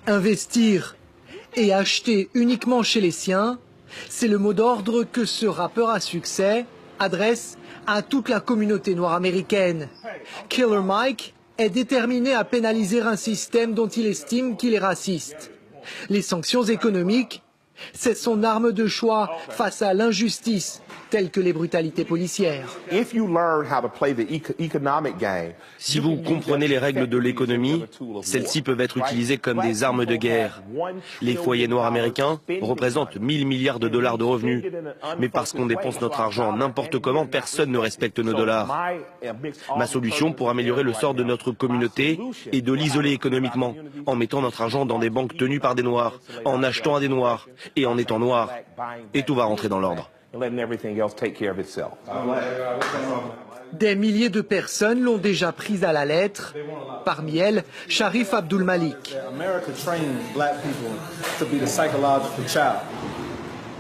Investir et acheter uniquement chez les siens, c'est le mot d'ordre que ce rappeur à succès adresse à toute la communauté noire américaine. Killer Mike est déterminé à pénaliser un système dont il estime qu'il est raciste. Les sanctions économiques, c'est son arme de choix face à l'injustice, telles que les brutalités policières. Si vous comprenez les règles de l'économie, celles-ci peuvent être utilisées comme des armes de guerre. Les foyers noirs américains représentent 1000 milliards de dollars de revenus. Mais parce qu'on dépense notre argent n'importe comment, personne ne respecte nos dollars. Ma solution pour améliorer le sort de notre communauté est de l'isoler économiquement, en mettant notre argent dans des banques tenues par des noirs, en achetant à des noirs et en étant noir. Et tout va rentrer dans l'ordre. Des milliers de personnes l'ont déjà prise à la lettre, parmi elles Sharif Abdul-Malik.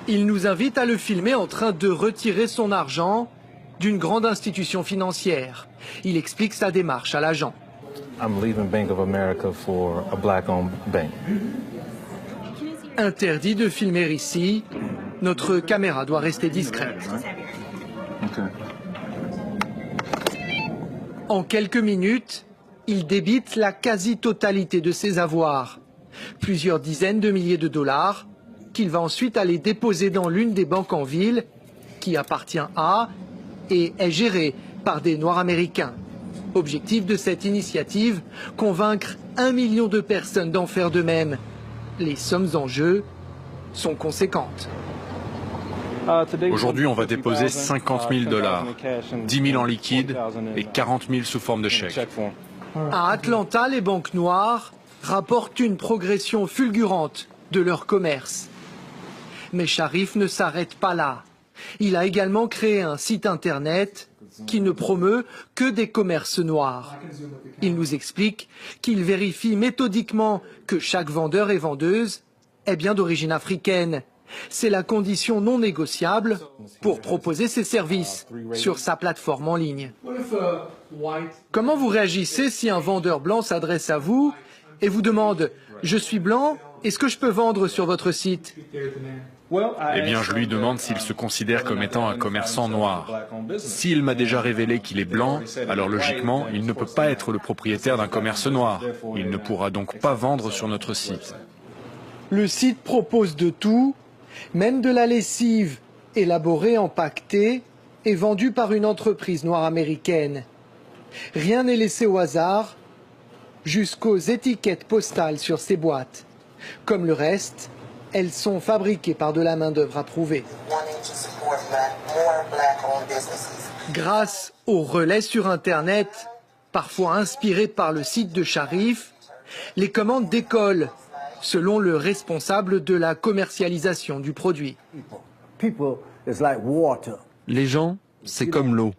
Il nous invite à le filmer en train de retirer son argent d'une grande institution financière. Il explique sa démarche à l'agent. Interdit de filmer ici. Notre caméra doit rester discrète. En quelques minutes, il débite la quasi-totalité de ses avoirs. Plusieurs dizaines de milliers de dollars qu'il va ensuite aller déposer dans l'une des banques en ville qui appartient à et est gérée par des Noirs américains. Objectif de cette initiative, convaincre 1 million de personnes d'en faire de même. Les sommes en jeu sont conséquentes. Aujourd'hui, on va déposer 50 000 dollars, 10 000 en liquide et 40 000 sous forme de chèque. À Atlanta, les banques noires rapportent une progression fulgurante de leur commerce. Mais Sharif ne s'arrête pas là. Il a également créé un site internet qui ne promeut que des commerces noirs. Il nous explique qu'il vérifie méthodiquement que chaque vendeur et vendeuse est bien d'origine africaine. C'est la condition non négociable pour proposer ses services sur sa plateforme en ligne. Comment vous réagissez si un vendeur blanc s'adresse à vous et vous demande « Je suis blanc, est-ce que je peux vendre sur votre site ?» Eh bien, je lui demande s'il se considère comme étant un commerçant noir. S'il m'a déjà révélé qu'il est blanc, alors logiquement, il ne peut pas être le propriétaire d'un commerce noir. Il ne pourra donc pas vendre sur notre site. Le site propose de tout, même de la lessive élaborée, empaquetée et vendue par une entreprise noire américaine. Rien n'est laissé au hasard, jusqu'aux étiquettes postales sur ces boîtes. Comme le reste, elles sont fabriquées par de la main-d'œuvre approuvée. Grâce aux relais sur Internet, parfois inspirés par le site de Sharif, les commandes décollent, selon le responsable de la commercialisation du produit. Les gens, c'est comme l'eau.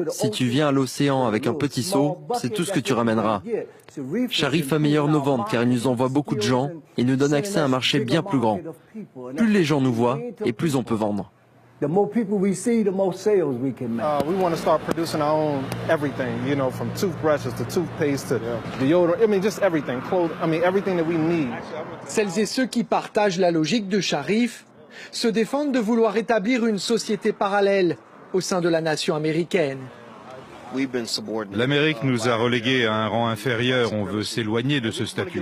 Si tu viens à l'océan avec un petit seau, c'est tout ce que tu ramèneras. Sharif a meilleur nos ventes car il nous envoie beaucoup de gens et nous donne accès à un marché bien plus grand. Plus les gens nous voient et plus on peut vendre. The more people we see, the more sales we can make. We want to start producing our own everything, you know, from toothbrushes to toothpaste to deodorant. I mean, just everything. Clothes, I mean, everything that we need. Celles et ceux qui partagent la logique de Sharif se défendent de vouloir établir une société parallèle au sein de la nation américaine. L'Amérique nous a relégués à un rang inférieur, on veut s'éloigner de ce statut.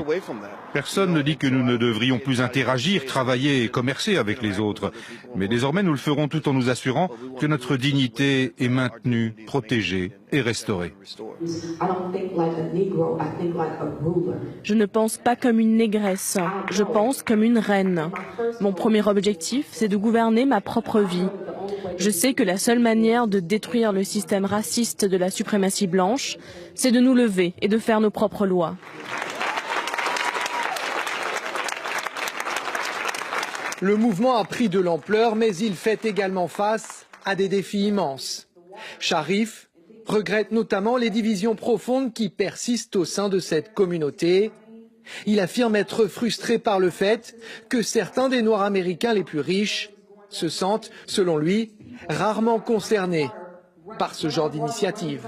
Personne ne dit que nous ne devrions plus interagir, travailler et commercer avec les autres. Mais désormais nous le ferons tout en nous assurant que notre dignité est maintenue, protégée et restaurée. Je ne pense pas comme une négresse, je pense comme une reine. Mon premier objectif, c'est de gouverner ma propre vie. Je sais que la seule manière de détruire le système raciste de la suprématie blanche, c'est de nous lever et de faire nos propres lois. Le mouvement a pris de l'ampleur, mais il fait également face à des défis immenses. Sharif regrette notamment les divisions profondes qui persistent au sein de cette communauté. Il affirme être frustré par le fait que certains des Noirs américains les plus riches se sentent, selon lui, rarement concernés par ce genre d'initiative.